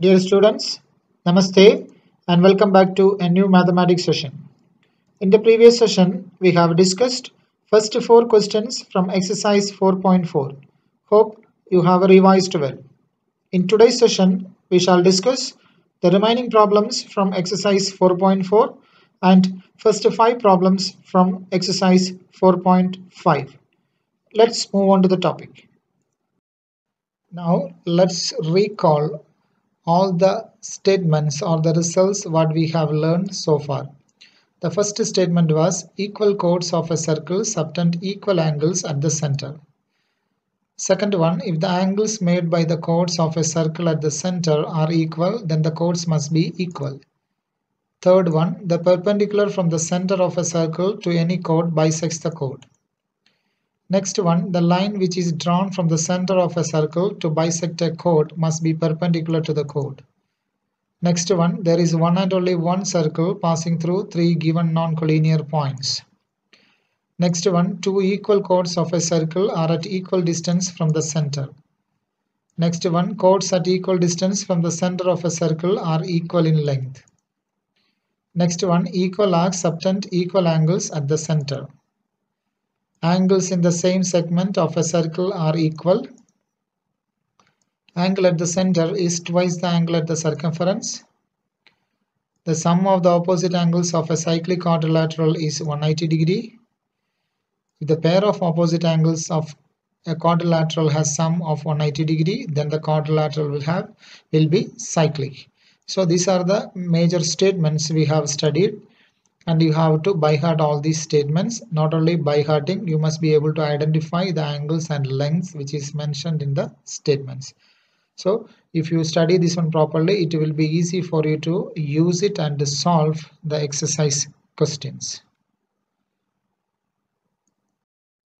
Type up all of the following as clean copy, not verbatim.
Dear students, Namaste and welcome back to a new mathematics session. In the previous session, we have discussed first four questions from exercise 4.4. Hope you have revised well. In today's session, we shall discuss the remaining problems from exercise 4.4 and first five problems from exercise 4.5. Let's move on to the topic. Now, let's recall all the statements or the results what we have learned so far. The first statement was equal chords of a circle subtend equal angles at the center. Second one, if the angles made by the chords of a circle at the center are equal, then the chords must be equal. Third one, the perpendicular from the center of a circle to any chord bisects the chord. Next one, the line which is drawn from the center of a circle to bisect a chord must be perpendicular to the chord. Next one, there is one and only one circle passing through three given non-collinear points. Next one, two equal chords of a circle are at equal distance from the center. Next one, chords at equal distance from the center of a circle are equal in length. Next one, equal arcs subtend equal angles at the center. Angles in the same segment of a circle are equal. Angle at the center is twice the angle at the circumference. The sum of the opposite angles of a cyclic quadrilateral is 180 degree. If the pair of opposite angles of a quadrilateral has sum of 180 degree, then the quadrilateral will be cyclic. So these are the major statements we have studied, and you have to by heart all these statements. Not only by hearting, you must be able to identify the angles and lengths which is mentioned in the statements. So if you study this one properly, it will be easy for you to use it and solve the exercise questions.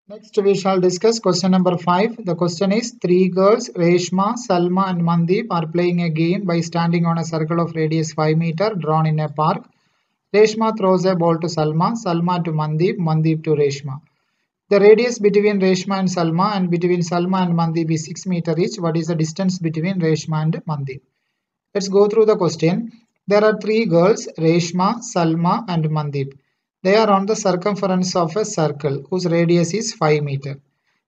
Next we shall discuss question number 5. The question is, three girls Reshma, Salma and Mandeep are playing a game by standing on a circle of radius 5 meter drawn in a park. Reshma throws a ball to Salma, Salma to Mandeep, Mandeep to Reshma. The radius between Reshma and Salma and between Salma and Mandeep is 6 meter each. What is the distance between Reshma and Mandeep? Let's go through the question. There are three girls, Reshma, Salma and Mandeep. They are on the circumference of a circle whose radius is 5 meter.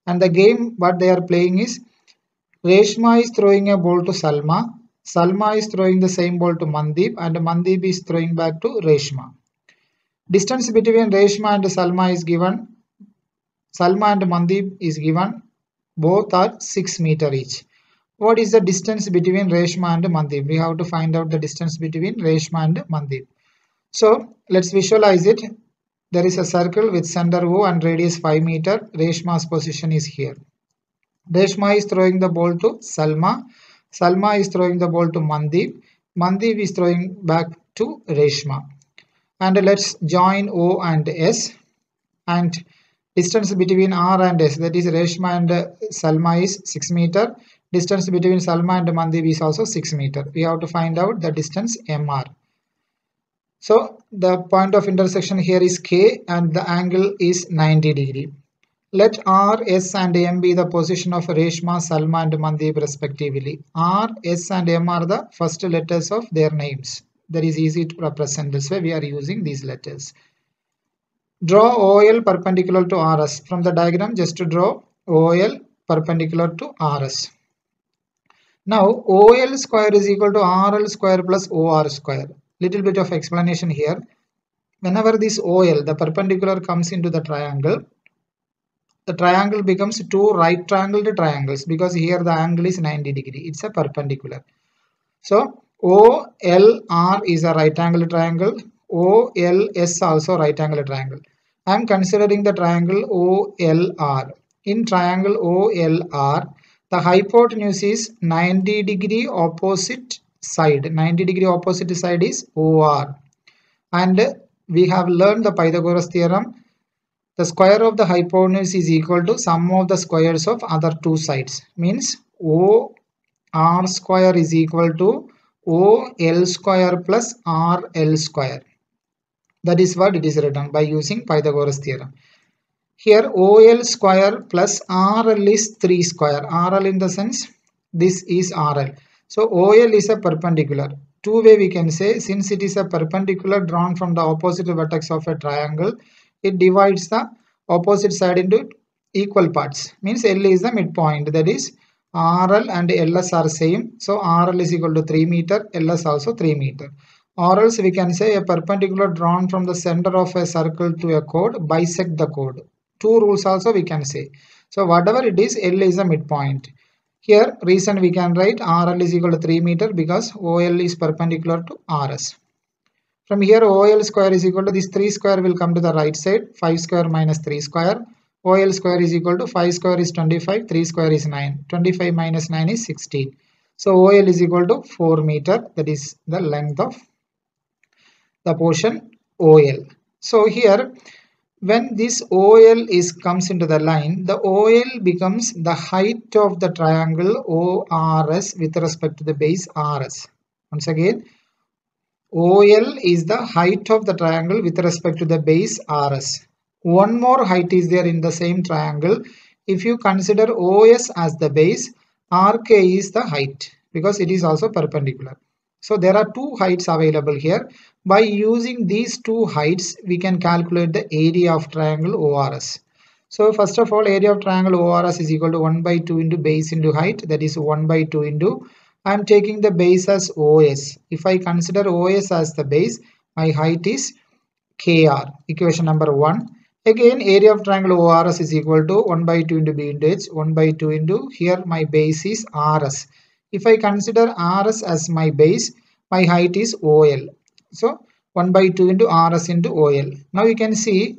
And the game what they are playing is, Reshma is throwing a ball to Salma, Salma is throwing the same ball to Mandeep, and Mandeep is throwing back to Reshma. Distance between Reshma and Salma is given. Salma and Mandeep is given. Both are 6 meter each. What is the distance between Reshma and Mandeep? We have to find out the distance between Reshma and Mandeep. So let's visualize it. There is a circle with center O and radius 5 meter. Reshma's position is here. Reshma is throwing the ball to Salma. Salma is throwing the ball to Mandeep. Mandeep is throwing back to Reshma. And let's join O and S. And distance between R and S, that is Reshma and Salma, is 6 meter. Distance between Salma and Mandeep is also 6 meter. We have to find out the distance MR. So the point of intersection here is K and the angle is 90 degree. Let R, S and M be the position of Reshma, Salma and Mandeep respectively. R, S and M are the first letters of their names. That is easy to represent. This way we are using these letters. Draw OL perpendicular to RS. From the diagram, just to draw OL perpendicular to RS. Now OL square is equal to RL square plus OR square. Little bit of explanation here. Whenever this OL, the perpendicular, comes into the triangle becomes two right triangled triangles, because here the angle is 90 degree. It's a perpendicular. So OLR is a right angle triangle. OLS also right angle triangle. I am considering the triangle OLR. In triangle OLR, the hypotenuse is 90 degree opposite side. 90 degree opposite side is OR. And we have learned the Pythagoras theorem. The square of the hypotenuse is equal to sum of the squares of other two sides. Means OR square is equal to OL square plus RL square. That is what it is written by using Pythagoras theorem. Here OL square plus RL is 3 square. RL in the sense this is RL. So OL is a perpendicular. Two way we can say, since it is a perpendicular drawn from the opposite vertex of a triangle, it divides the opposite side into equal parts. Means L is the midpoint, that is RL and LS are same. So RL is equal to 3 meter, LS also 3 meter. Or else we can say a perpendicular drawn from the center of a circle to a chord bisect the chord. Two rules also we can say. So whatever it is, L is the midpoint. Here reason we can write RL is equal to 3 meter because OL is perpendicular to RS. From here OL square is equal to this 3 square will come to the right side, 5 square minus 3 square. OL square is equal to 5 square is 25, 3 square is 9. 25 minus 9 is 16. So OL is equal to 4 meter, that is the length of the portion OL. So here when this OL comes into the line, the OL becomes the height of the triangle ORS with respect to the base RS. Once again, OL is the height of the triangle with respect to the base RS. One more height is there in the same triangle. If you consider OS as the base, RK is the height because it is also perpendicular. So there are two heights available here. By using these two heights, we can calculate the area of triangle ORS. So first of all, area of triangle ORS is equal to 1 by 2 into base into height, that is 1 by 2 into, I am taking the base as OS. If I consider OS as the base, my height is KR, equation number 1. Again, area of triangle ORS is equal to 1 by 2 into B into H, 1 by 2 into, here my base is RS. If I consider RS as my base, my height is OL. So 1 by 2 into RS into OL. Now you can see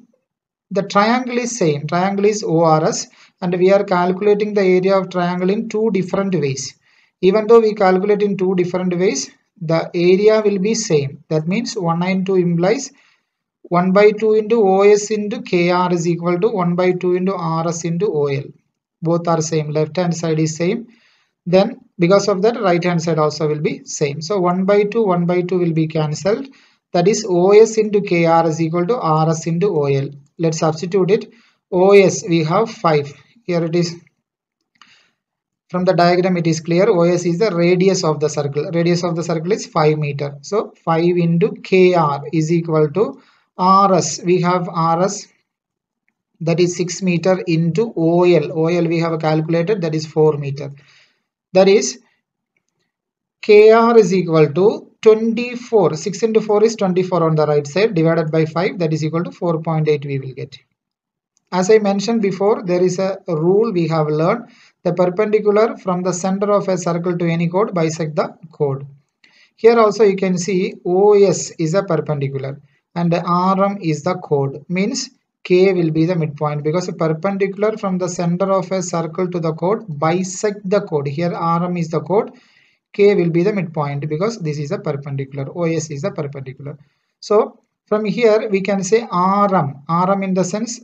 the triangle is same. Triangle is ORS and we are calculating the area of triangle in two different ways. Even though we calculate in two different ways, the area will be same. That means 192 implies 1 by 2 into OS into KR is equal to 1 by 2 into RS into OL. Both are same. Left hand side is same. Then because of that, right hand side also will be same. So 1 by 2 will be cancelled. That is OS into KR is equal to RS into OL. Let's substitute it. OS we have 5. Here it is. From the diagram it is clear. OS is the radius of the circle. Radius of the circle is 5 meter. So 5 into KR is equal to RS. We have RS, that is 6 meter into OL. OL we have calculated, that is 4 meter. That is KR is equal to 24. 6 into 4 is 24 on the right side, divided by 5, that is equal to 4.8 we will get. As I mentioned before, there is a rule we have learned. The perpendicular from the center of a circle to any chord bisect the chord. Here also you can see OS is a perpendicular and RM is the chord. Means K will be the midpoint because a perpendicular from the center of a circle to the chord bisect the chord. Here RM is the chord. K will be the midpoint because this is a perpendicular. OS is a perpendicular. So from here we can say RM. RM in the sense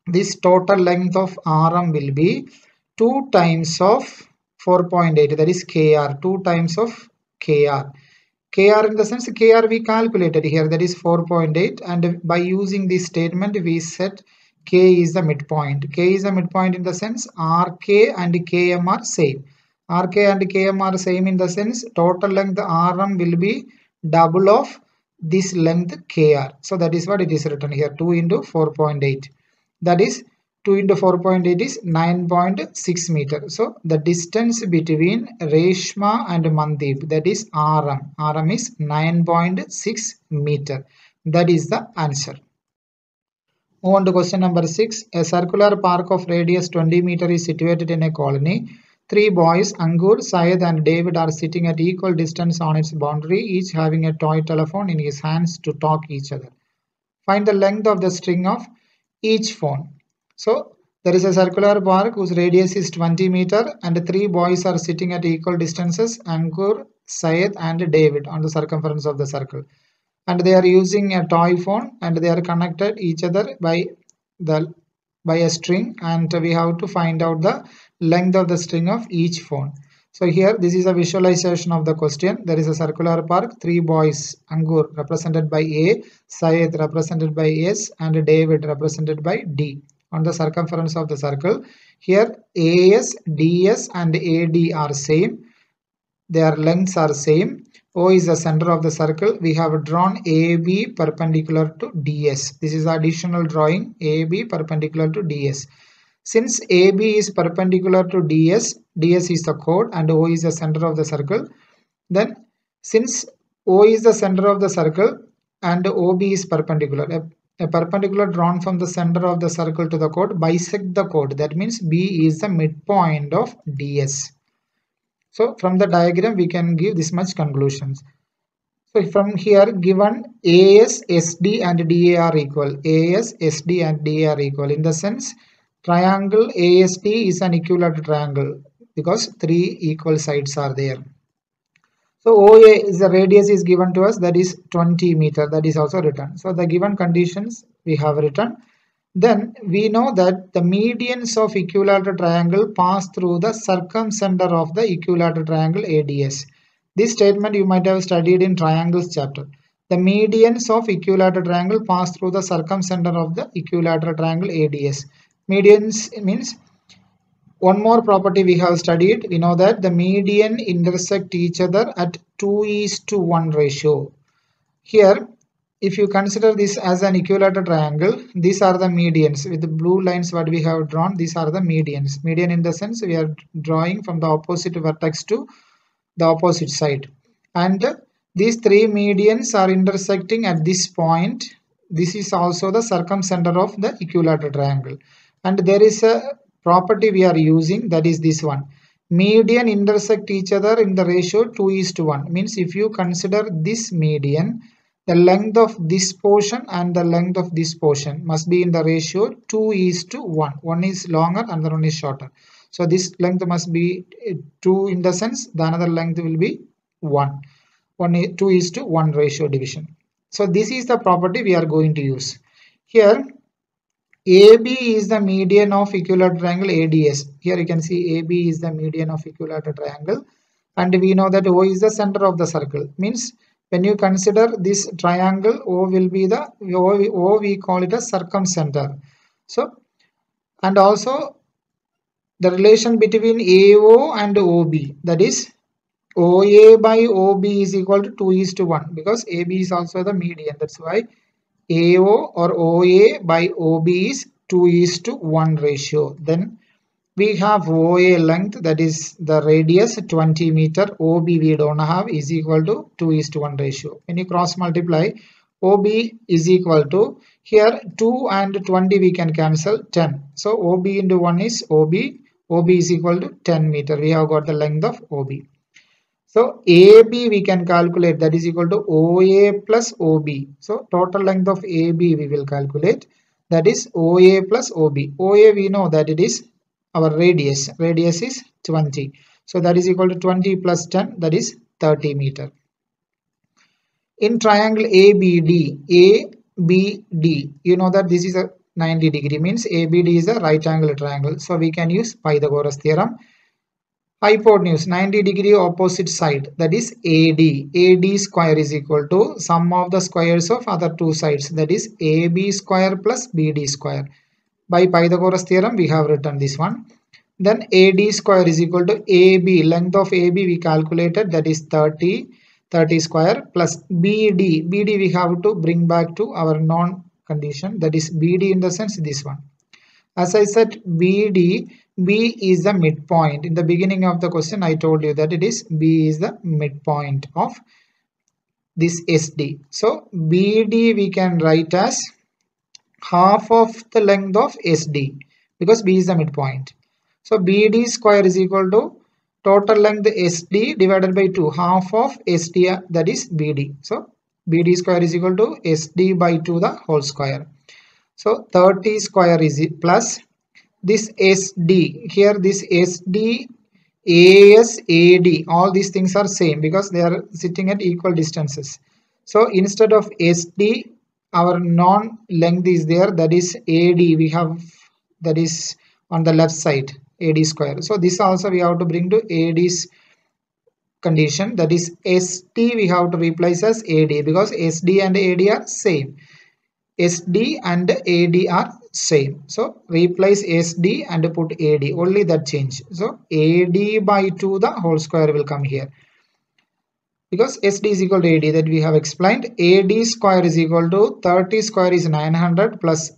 this total length of RM will be 2 times of 4.8, that is KR, 2 times of KR. KR in the sense KR we calculated here, that is 4.8, and by using this statement we said K is the midpoint. K is the midpoint in the sense RK and KM are same. RK and KM are same in the sense total length RM will be double of this length KR. So that is what it is written here, 2 into 4.8. That is 2 into 4.8 is 9.6 meter. So the distance between Reshma and Mandeep, that is RM. RM is 9.6 meter. That is the answer. Move on to question number 6. A circular park of radius 20 meter is situated in a colony. 3 boys, Angur, Syed and David, are sitting at equal distance on its boundary, each having a toy telephone in his hands to talk each other. Find the length of the string of each phone. So there is a circular park whose radius is 20 meter and 3 boys are sitting at equal distances, Ankur, Syed and David, on the circumference of the circle. And they are using a toy phone and they are connected each other by a string, and we have to find out the length of the string of each phone. So here this is a visualization of the question. There is a circular park, 3 boys, Angur represented by A, Syed represented by S and David represented by D on the circumference of the circle. Here AS, DS and AD are same. their lengths are same. O is the center of the circle. We have drawn AB perpendicular to DS. This is additional drawing, AB perpendicular to DS. Since AB is perpendicular to DS, DS is the chord and O is the center of the circle. Then since O is the center of the circle and OB is perpendicular, a perpendicular drawn from the center of the circle to the chord bisect the chord. That means B is the midpoint of DS. So from the diagram we can give this much conclusions. So from here given AS, SD and DA are equal. AS, SD and DA are equal. In the sense triangle ASD is an equilateral triangle because three equal sides are there. So OA is the radius is given to us, that is 20 meter, that is also written. So the given conditions we have written. Then we know that the medians of equilateral triangle pass through the circumcenter of the equilateral triangle ADS. This statement you might have studied in triangles chapter. The medians of equilateral triangle pass through the circumcenter of the equilateral triangle ADS. Medians means one more property we have studied. We know that the median intersect each other at 2:1 ratio. Here, if you consider this as an equilateral triangle, these are the medians. With the blue lines what we have drawn, these are the medians. Median in the sense we are drawing from the opposite vertex to the opposite side. And these three medians are intersecting at this point. This is also the circumcenter of the equilateral triangle. And there is a property we are using, that is this one. Median intersect each other in the ratio 2:1. Means if you consider this median, the length of this portion and the length of this portion must be in the ratio 2:1. One is longer, another one is shorter. So this length must be 2 in the sense, the another length will be 1. 2:1 ratio division. So this is the property we are going to use. Here AB is the median of equilateral triangle ADS. Here you can see AB is the median of equilateral triangle. And we know that O is the center of the circle. Means when you consider this triangle, O will be the, O we call it a circumcenter. So, and also the relation between AO and OB, that is OA by OB is equal to 2:1 because AB is also the median. That's why AO or OA by OB is 2:1 ratio. Then we have OA length, that is the radius 20 meter. OB we don't have, is equal to 2:1 ratio. When you cross multiply, OB is equal to, here 2 and 20 we can cancel, 10. So OB into 1 is OB. OB is equal to 10 meter. We have got the length of OB. So AB we can calculate, that is equal to OA plus OB. So total length of AB we will calculate, that is OA plus OB. OA we know that it is our radius. Radius is 20. So that is equal to 20 plus 10, that is 30 meter. In triangle ABD, you know that this is a 90 degree, means ABD is a right angle triangle. So we can use Pythagoras theorem. Hypotenuse 90 degree opposite side, that is AD. AD square is equal to sum of the squares of other two sides, that is AB square plus BD square. By Pythagoras theorem we have written this one. Then AD square is equal to AB, length of AB we calculated, that is 30 square plus BD. BD we have to bring back to our non condition, that is BD in the sense this one. As I said, BD, B is the midpoint. In the beginning of the question, I told you that it is B is the midpoint of this SD. So BD we can write as half of the length of SD because B is the midpoint. So BD square is equal to total length SD divided by 2, half of SD, that is BD. So BD square is equal to SD by 2 the whole square. So 30 square is plus this SD. Here this SD, AS, AD, all these things are same because they are sitting at equal distances. So instead of SD, our non length is there, that is AD. We have, that is on the left side, AD square. So this also we have to bring to AD's condition, that is SD we have to replace as AD because SD and AD are same. SD and AD are same. So replace SD and put AD. Only that change. So AD by 2 the whole square will come here. because SD is equal to AD, that we have explained. AD square is equal to 30 square is 900 plus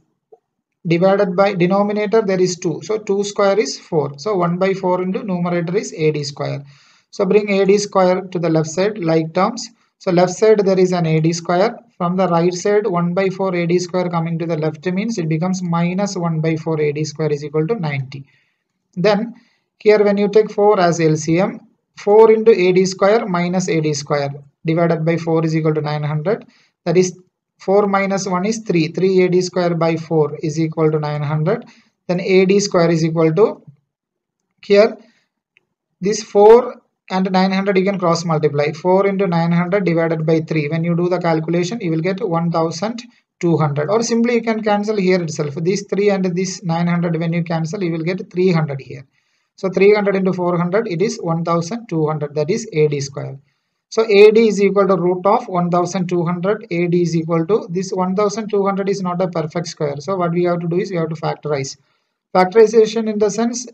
divided by denominator there is 2. So 2 square is 4. So 1 by 4 into numerator is AD square. So bring AD square to the left side like terms. So left side there is an AD square. From the right side 1 by 4 AD square coming to the left means it becomes minus 1 by 4 AD square is equal to 90. Then here when you take 4 as LCM, 4 into AD square minus AD square divided by 4 is equal to 900. That is 4 minus 1 is 3. 3 AD square by 4 is equal to 900. Then AD square is equal to, here this 4 and 900 you can cross multiply. 4 into 900 divided by 3. When you do the calculation you will get 1200, or simply you can cancel here itself. This 3 and this 900 when you cancel you will get 300 here. So 300 into 400 it is 1200, that is AD square. So AD is equal to root of 1200. AD is equal to, this 1200 is not a perfect square. So what we have to do is we have to factorize. Factorization in the sense,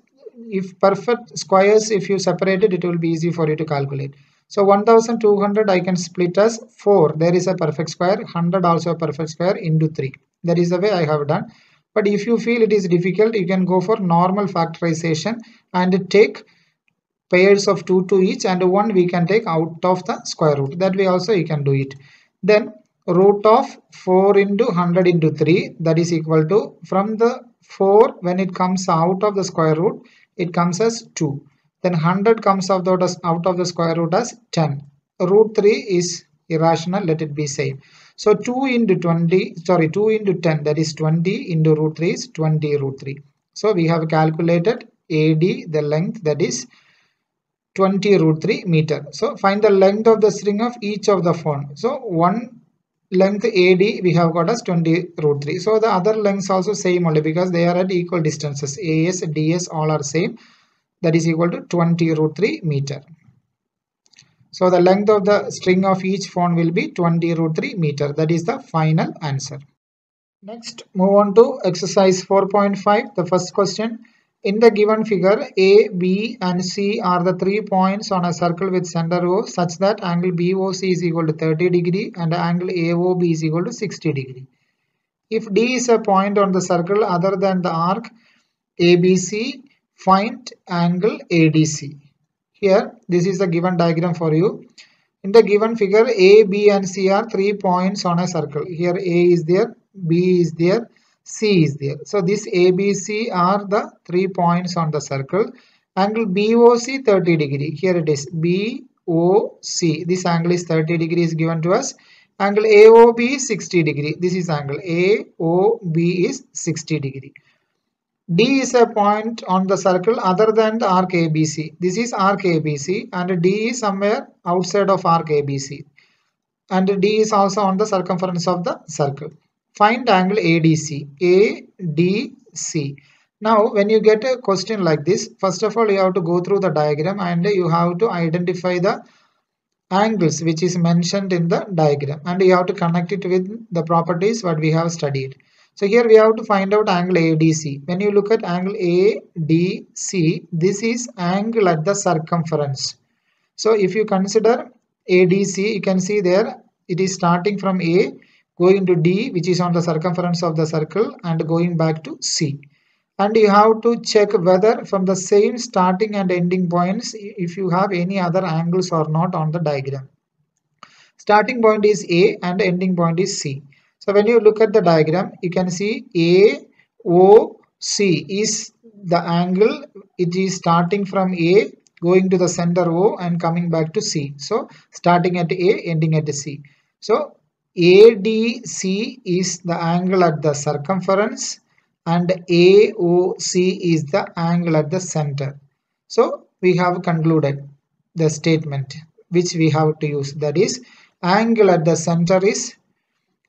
if perfect squares, if you separate it, it will be easy for you to calculate. So 1200 I can split as 4. There is a perfect square. 100 also a perfect square into 3. That is the way I have done. But if you feel it is difficult, you can go for normal factorization and take pairs of 2 to each, and 1 we can take out of the square root. That way also you can do it. Then root of 4 into 100 into 3, that is equal to, from the 4 when it comes out of the square root it comes as 2. Then 100 comes out of the square root as 10. Root 3 is irrational, let it be same. So 2 into 2 into 10, that is 20, into root 3 is 20 root 3. So we have calculated AD, the length, that is 20 root 3 meter. So find the length of the string of each of the phone. So one length AD we have got as 20 root 3. So the other lengths also same only, because they are at equal distances. AS, DS all are same. That is equal to 20 root 3 meter. So the length of the string of each phone will be 20 root 3 meter. That is the final answer. Next, move on to exercise 4.5. The first question. In the given figure, A, B and C are the 3 points on a circle with center O such that angle BOC is equal to 30 degree and angle AOB is equal to 60 degree. If D is a point on the circle other than the arc ABC, find angle ADC. Here, this is the given diagram for you. In the given figure, A, B and C are 3 points on a circle. Here A is there, B is there, C is there. So this ABC are the 3 points on the circle. Angle BOC 30 degree. Here it is BOC. This angle is 30 degree is given to us. Angle AOB is 60 degree. This is angle AOB is 60 degree. D is a point on the circle other than the arc ABC. This is arc ABC and D is somewhere outside of arc ABC. And D is also on the circumference of the circle. Find angle ADC. ADC. Now when you get a question like this, first of all you have to go through the diagram and you have to identify the angles which is mentioned in the diagram, and you have to connect it with the properties what we have studied. So here we have to find out angle ADC. When you look at angle ADC, this is angle at the circumference. So if you consider ADC, you can see there it is starting from A, going to D which is on the circumference of the circle and going back to C. And you have to check whether from the same starting and ending points if you have any other angles or not on the diagram. Starting point is A and ending point is C. So when you look at the diagram, you can see AOC is the angle. It is starting from A, going to the center O and coming back to C. So starting at A, ending at C. So ADC is the angle at the circumference and AOC is the angle at the center. So we have concluded the statement which we have to use, that is angle at the center is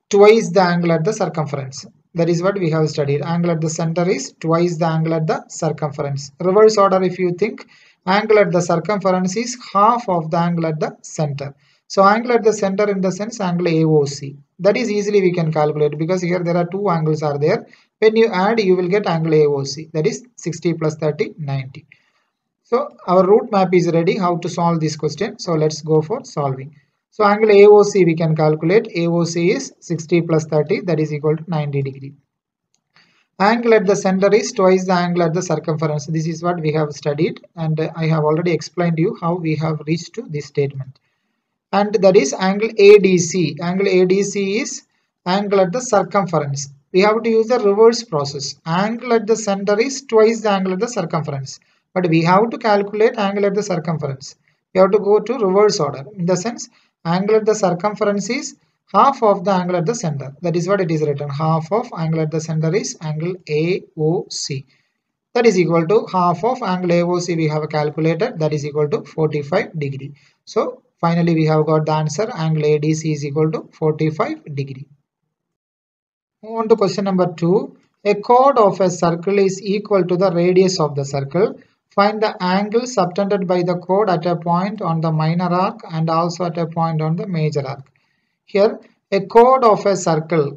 twice the angle at the circumference. That is what we have studied. Angle at the center is twice the angle at the circumference. Reverse order, if you think, angle at the circumference is half of the angle at the center. So angle at the center in the sense angle AOC. That is easily we can calculate because here there are two angles are there. When you add, you will get angle AOC. That is 60 plus 30, 90. So our route map is ready. How to solve this question? So let's go for solving. So angle AOC we can calculate. AOC is 60 plus 30, that is equal to 90 degree. Angle at the center is twice the angle at the circumference. This is what we have studied, and I have already explained to you how we have reached to this statement. And that is angle ADC. Angle ADC is angle at the circumference. We have to use the reverse process. Angle at the center is twice the angle at the circumference. But we have to calculate angle at the circumference. We have to go to reverse order. In the sense, angle at the circumference is half of the angle at the center. That is what it is written. Half of angle at the center is angle AOC. That is equal to half of angle AOC we have calculated, that is equal to 45 degree. So finally we have got the answer, angle ADC is equal to 45 degree. Move on to question number 2. A chord of a circle is equal to the radius of the circle. Find the angle subtended by the chord at a point on the minor arc and also at a point on the major arc. Here a chord of a circle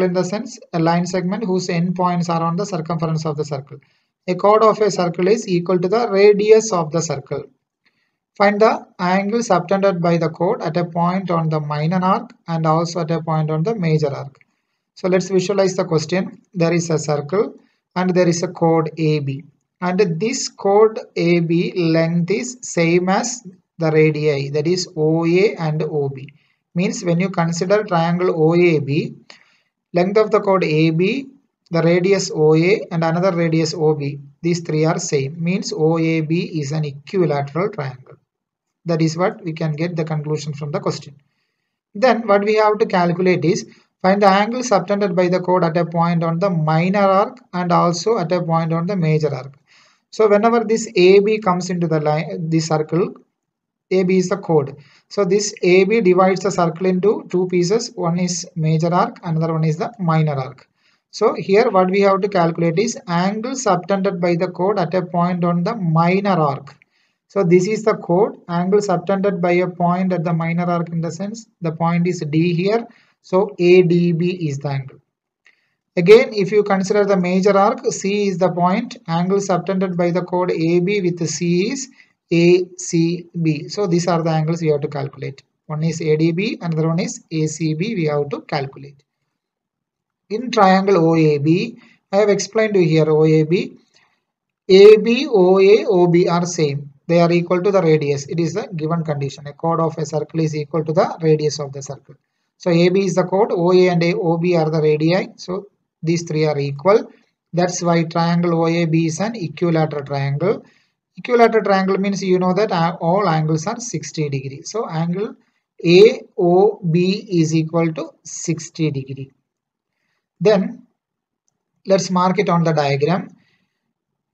in the sense a line segment whose endpoints are on the circumference of the circle. A chord of a circle is equal to the radius of the circle. Find the angle subtended by the chord at a point on the minor arc and also at a point on the major arc. So let's visualize the question. There is a circle and there is a chord AB. And this chord AB length is same as the radii, that is OA and OB. Means when you consider triangle OAB, length of the chord AB, the radius OA and another radius OB, these three are same. Means OAB is an equilateral triangle. That is what we can get the conclusion from the question. Then what we have to calculate is find the angle subtended by the chord at a point on the minor arc and also at a point on the major arc. So whenever this AB comes into the line, this circle, AB is the chord. So this AB divides the circle into two pieces. One is major arc, another one is the minor arc. So here what we have to calculate is angle subtended by the chord at a point on the minor arc. So this is the chord, angle subtended by a point at the minor arc, in the sense the point is D here. So ADB is the angle. Again, if you consider the major arc, C is the point, angle subtended by the chord AB with C is ACB. So these are the angles we have to calculate. One is ADB, another one is ACB we have to calculate. In triangle OAB, I have explained to you here OAB, AB, OA, OB are same. They are equal to the radius. It is a given condition. A chord of a circle is equal to the radius of the circle. So AB is the chord, OA and OB are the radii. So these three are equal. That's why triangle OAB is an equilateral triangle. Equilateral triangle means you know that all angles are 60 degrees. So angle AOB is equal to 60 degree. Then let's mark it on the diagram.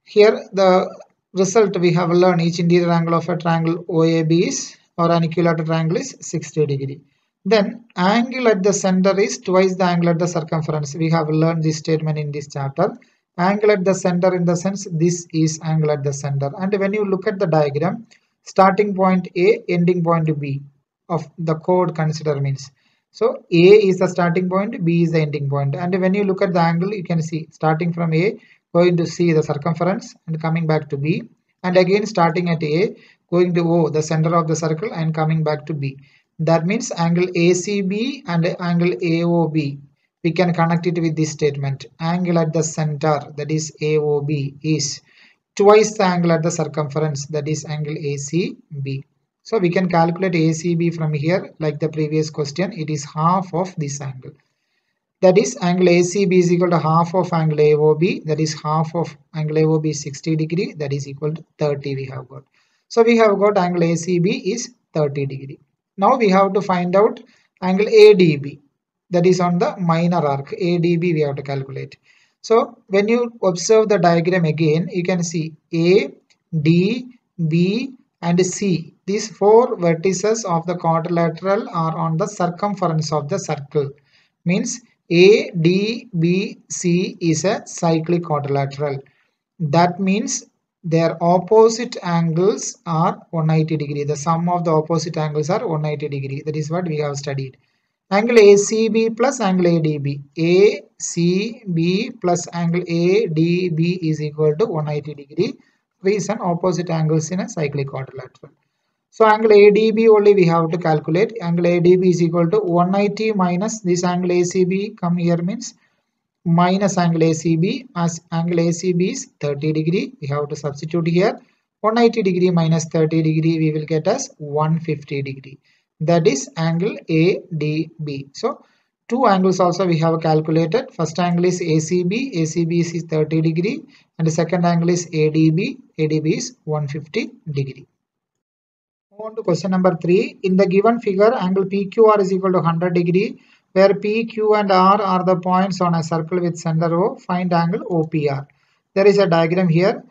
Here the result we have learned, each interior angle of a triangle OAB is, or an equilateral triangle, is 60 degree. Then angle at the center is twice the angle at the circumference. We have learned this statement in this chapter. Angle at the center, in the sense this is angle at the center. And when you look at the diagram, starting point A, ending point B of the chord consider means. So A is the starting point, B is the ending point. And when you look at the angle, you can see starting from A, going to C, the circumference, and coming back to B. And again starting at A, going to O, the center of the circle, and coming back to B. That means angle ACB and angle AOB, we can connect it with this statement. Angle at the center, that is AOB, is twice the angle at the circumference, that is angle ACB. So we can calculate ACB from here like the previous question. It is half of this angle. That is angle ACB is equal to half of angle AOB. That is half of angle AOB is 60 degree. That is equal to 30 we have got. So we have got angle ACB is 30 degree. Now we have to find out angle ADB. That is on the minor arc. ADB we have to calculate. So when you observe the diagram again, you can see A, D, B and C. These four vertices of the quadrilateral are on the circumference of the circle. Means A, D, B, C is a cyclic quadrilateral. That means their opposite angles are 180 degree. The sum of the opposite angles are 180 degree. That is what we have studied. Angle ACB plus angle ADB. ACB plus angle ADB is equal to 180 degree. Reason, opposite angles in a cyclic quadrilateral. So angle ADB only we have to calculate. Angle ADB is equal to 190 minus this angle ACB come here means minus angle ACB, as angle ACB is 30 degree. We have to substitute here 190 degree minus 30 degree we will get as 150 degree. That is angle ADB. So two angles also we have calculated. First angle is ACB, ACB is 30 degree, and the second angle is ADB, ADB is 150 degree. Move on to question number 3. In the given figure, angle PQR is equal to 100 degree, where P, Q and R are the points on a circle with center O. Find angle OPR. There is a diagram here.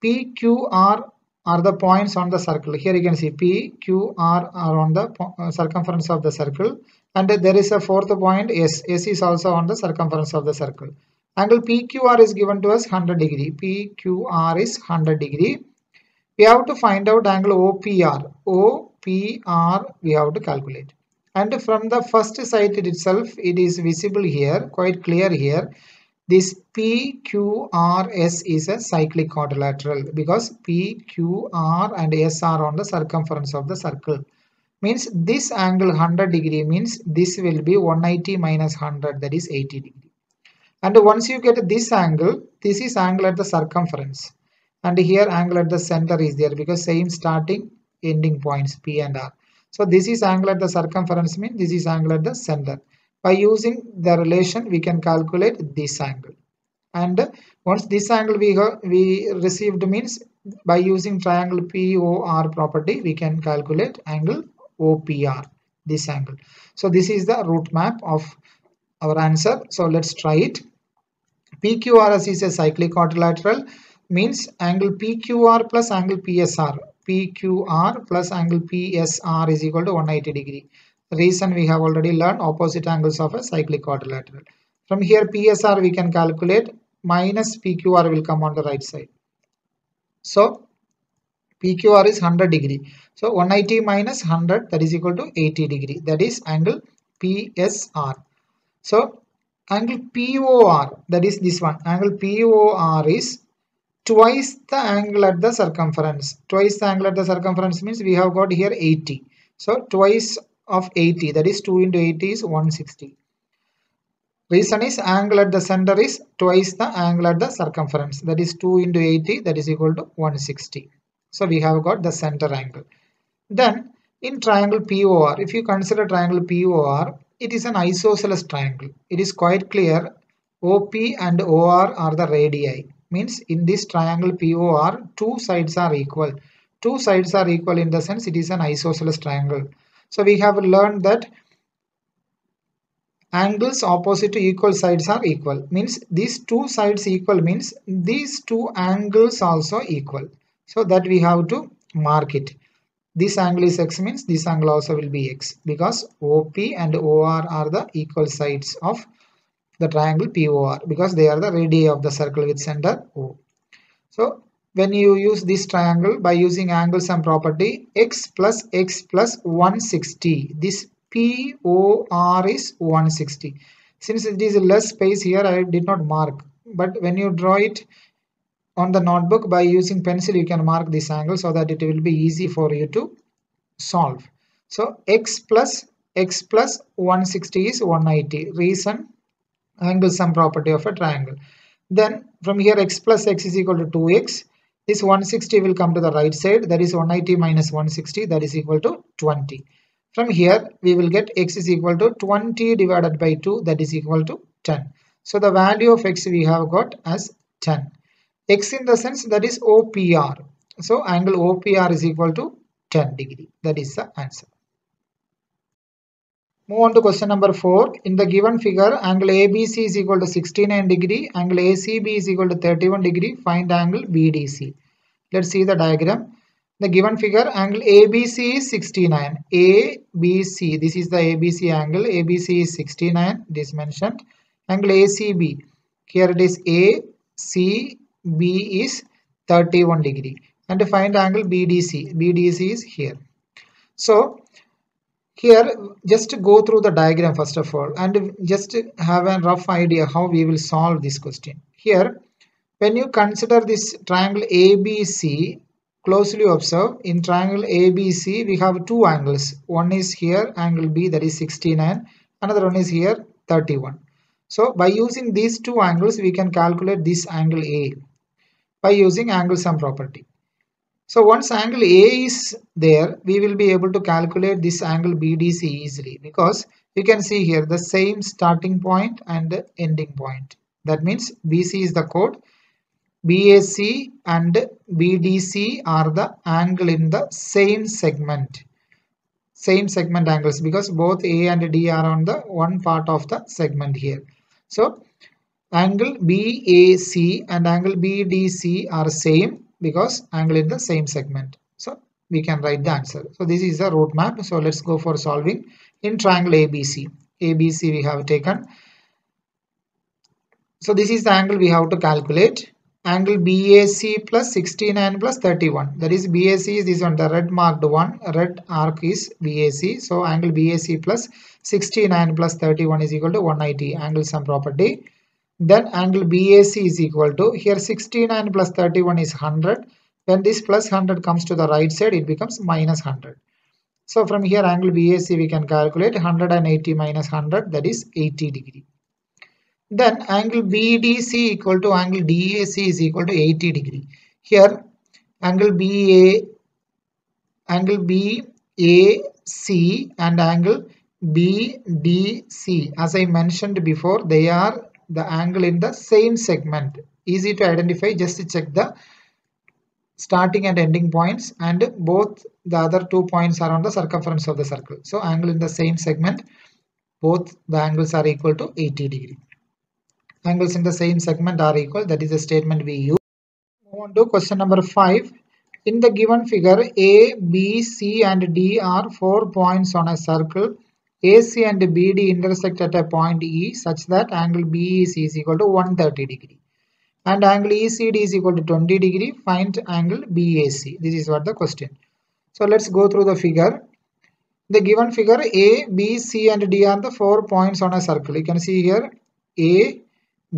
P, Q, R are the points on the circle. Here you can see P, Q, R are on the circumference of the circle. And there is a fourth point S. S is also on the circumference of the circle. Angle PQR is given to us 100 degree. PQR is 100 degree. We have to find out angle OPR. OPR we have to calculate. And from the first side itself, it is visible here, quite clear here. This PQRS is a cyclic quadrilateral because PQR and S are on the circumference of the circle. Means this angle 100 degree means this will be 180 minus 100, that is 80 degree. And once you get this angle, this is angle at the circumference. And here angle at the center is there because same starting ending points P and R. So this is angle at the circumference means this is angle at the center. By using the relation we can calculate this angle. And once this angle we received means by using triangle POR property we can calculate angle OPR, this angle. So this is the root map of our answer. So let's try it. PQRS is a cyclic quadrilateral. Means angle PQR plus angle PSR. PQR plus angle PSR is equal to 180 degree. The reason we have already learned opposite angles of a cyclic quadrilateral. From here PSR we can calculate, minus PQR will come on the right side. So PQR is 100 degree. So 180 minus 100, that is equal to 80 degree. That is angle PSR. So angle POR, that is this one. Angle POR is twice the angle at the circumference. Twice the angle at the circumference means we have got here 80. So twice of 80, that is 2 into 80 is 160. Reason is angle at the center is twice the angle at the circumference. That is 2 into 80, that is equal to 160. So we have got the center angle. Then in triangle POR, if you consider triangle POR, it is an isosceles triangle. It is quite clear OP and OR are the radii. Means in this triangle POR, two sides are equal. Two sides are equal in the sense it is an isosceles triangle. So we have learned that angles opposite to equal sides are equal. Means these two sides equal means these two angles also equal. So that we have to mark it. This angle is X means this angle also will be X because OP and OR are the equal sides of the triangle POR because they are the radii of the circle with center O. So when you use this triangle by using angle sum property, X plus 160, this POR is 160. Since it is less space here, I did not mark, but when you draw it on the notebook by using pencil you can mark this angle so that it will be easy for you to solve. So X plus 160 is 180. Reason, angle sum property of a triangle. Then from here X plus X is equal to 2X. This 160 will come to the right side, that is 180 minus 160, that is equal to 20. From here we will get X is equal to 20 divided by 2, that is equal to 10. So the value of X we have got as 10. X in the sense that is OPR. So angle OPR is equal to 10 degree. That is the answer. Move on to question number 4. In the given figure, angle ABC is equal to 69 degree, angle ACB is equal to 31 degree. Find angle BDC. Let's see the diagram. The given figure, angle ABC is 69. ABC, this is the ABC angle. ABC is 69, it is mentioned. Angle ACB, here it is ACB is 31 degree. And to find angle BDC, BDC is here. So here just go through the diagram first of all and just have a rough idea how we will solve this question. Here When you consider this triangle ABC, closely observe, in triangle ABC we have two angles. One is here angle B, that is 69, another one is here 31. So by using these two angles we can calculate this angle A by using angle sum property. So once angle A is there, we will be able to calculate this angle BDC easily, because you can see here the same starting point and ending point. That means BC is the chord, BAC and BDC are the angle in the same segment angles, because both A and D are on the one part of the segment here. So angle BAC and angle BDC are same because angle in the same segment. So we can write the answer. So this is the route map. So let's go for solving. In triangle ABC we have taken. So this is the angle we have to calculate. Angle BAC plus 69 plus 31. That is BAC is this one, the red marked one. Red arc is BAC. So angle BAC plus 69 plus 31 is equal to 180. Angle sum property. Then angle BAC is equal to, here 69 plus 31 is 100. When this plus 100 comes to the right side, it becomes minus 100. So from here angle BAC we can calculate 180 minus 100, that is 80 degree. Then angle BDC equal to angle DAC is equal to 80 degree. Here angle BAC and angle BDC, as I mentioned before, they are the angle in the same segment. Easy to identify, just to check the starting and ending points, and both the other 2 points are on the circumference of the circle. So angle in the same segment, both the angles are equal to 80 degree. Angles in the same segment are equal, that is the statement we use. Move on to question number 5. In the given figure, A, B, C and D are 4 points on a circle. AC and BD intersect at a point E such that angle BEC is equal to 130 degree and angle ECD is equal to 20 degree. Find angle BAC. This is what the question. So let's go through the figure. The given figure, A, B, C and D are the 4 points on a circle. You can see here A,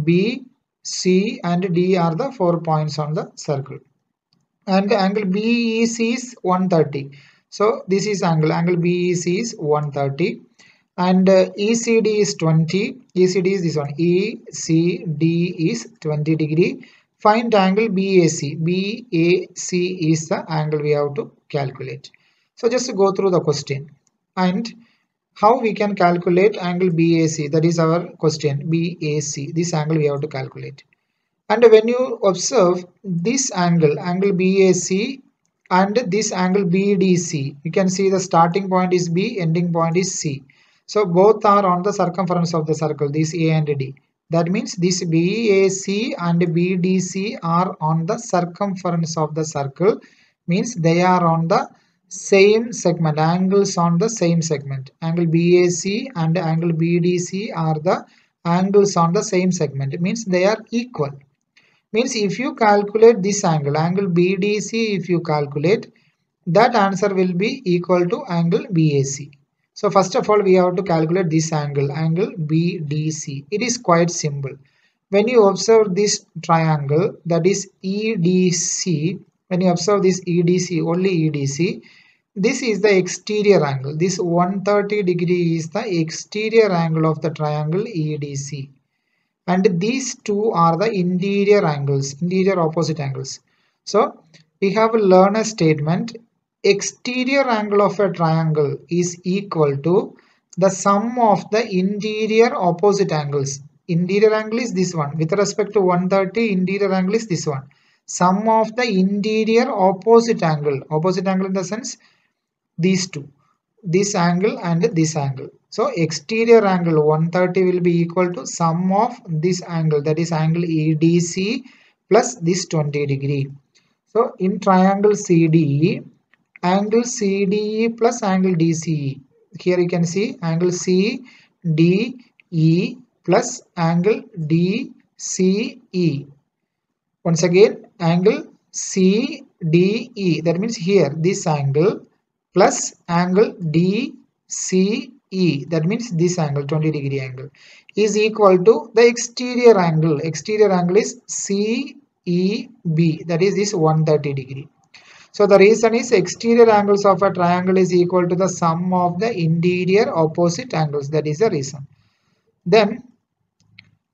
B, C and D are the 4 points on the circle. And angle BEC is 130. So this is angle BEC is 130. And ECD is 20. ECD is this one. ECD is 20 degree. Find angle BAC. BAC is the angle we have to calculate. So just to go through the question and how we can calculate angle BAC. That is our question. BAC. This angle we have to calculate. And when you observe this angle BAC and this angle BDC, you can see the starting point is B, ending point is C. So both are on the circumference of the circle, this A and D. That means this BAC and BDC are on the circumference of the circle, means they are on the same segment, angles on the same segment. Angle BAC and angle BDC are the angles on the same segment. It means they are equal. Means if you calculate this angle BDC, if you calculate, that answer will be equal to angle BAC. So first of all, we have to calculate this angle BDC. It is quite simple. When you observe this triangle, that is EDC, when you observe this EDC, only EDC, this is the exterior angle. This 130 degree is the exterior angle of the triangle EDC. And these two are the interior angles, interior opposite angles. So we have learned a statement. Exterior angle of a triangle is equal to the sum of the interior opposite angles. Interior angle is this one. With respect to 130, interior angle is this one. Sum of the interior opposite angle. Opposite angle in the sense these two. This angle and this angle. So exterior angle 130 will be equal to sum of this angle, that is angle EDC plus this 20 degree. So in triangle CDE, angle CDE plus angle DCE. Here you can see angle CDE plus angle DCE. Once again, angle CDE. That means here this angle plus angle DCE. That means this angle, 20 degree angle, is equal to the exterior angle. Exterior angle is CE that is this 130 degree. So the reason is exterior angles of a triangle is equal to the sum of the interior opposite angles. That is the reason. Then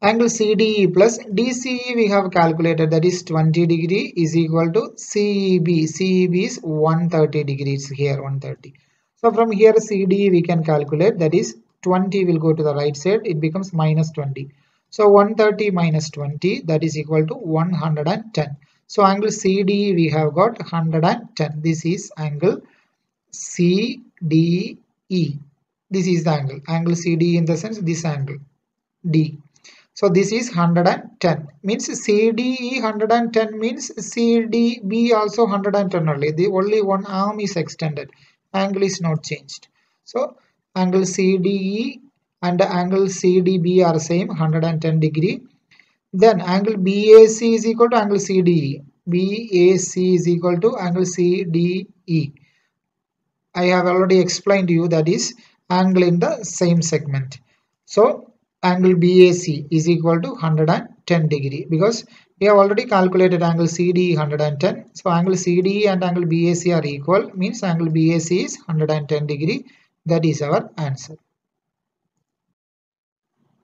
angle CDE plus DCE we have calculated, that is 20 degree is equal to CEB. CEB is 130 degrees here, 130. So from here CDE we can calculate, that is 20 will go to the right side, it becomes minus 20. So 130 minus 20, that is equal to 110. So angle CDE we have got 110. This is angle CDE. This is the angle CDE in the sense this angle D. So this is 110, means CDE 110 means CDB also 110 only. The only one arm is extended. Angle is not changed. So angle CDE and angle CDB are same, 110 degree. Then angle BAC is equal to angle CDE. BAC is equal to angle CDE. I have already explained to you, that is angle in the same segment. So angle BAC is equal to 110 degree, because we have already calculated angle CDE 110. So angle CDE and angle BAC are equal, means angle BAC is 110 degree. That is our answer.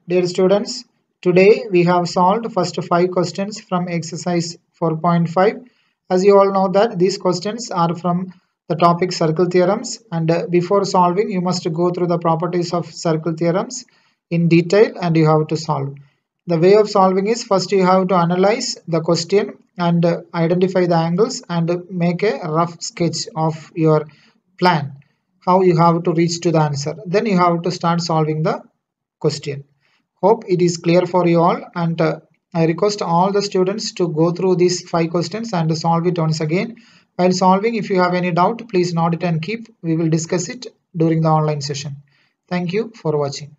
Dear students, today we have solved first 5 questions from exercise 4.5. As you all know that these questions are from the topic circle theorems, and before solving you must go through the properties of circle theorems in detail and you have to solve. The way of solving is, first you have to analyze the question and identify the angles and make a rough sketch of your plan, how you have to reach to the answer. Then you have to start solving the question. Hope it is clear for you all, and I request all the students to go through these 5 questions and solve it once again. While solving, if you have any doubt, please note it and keep. We will discuss it during the online session. Thank you for watching.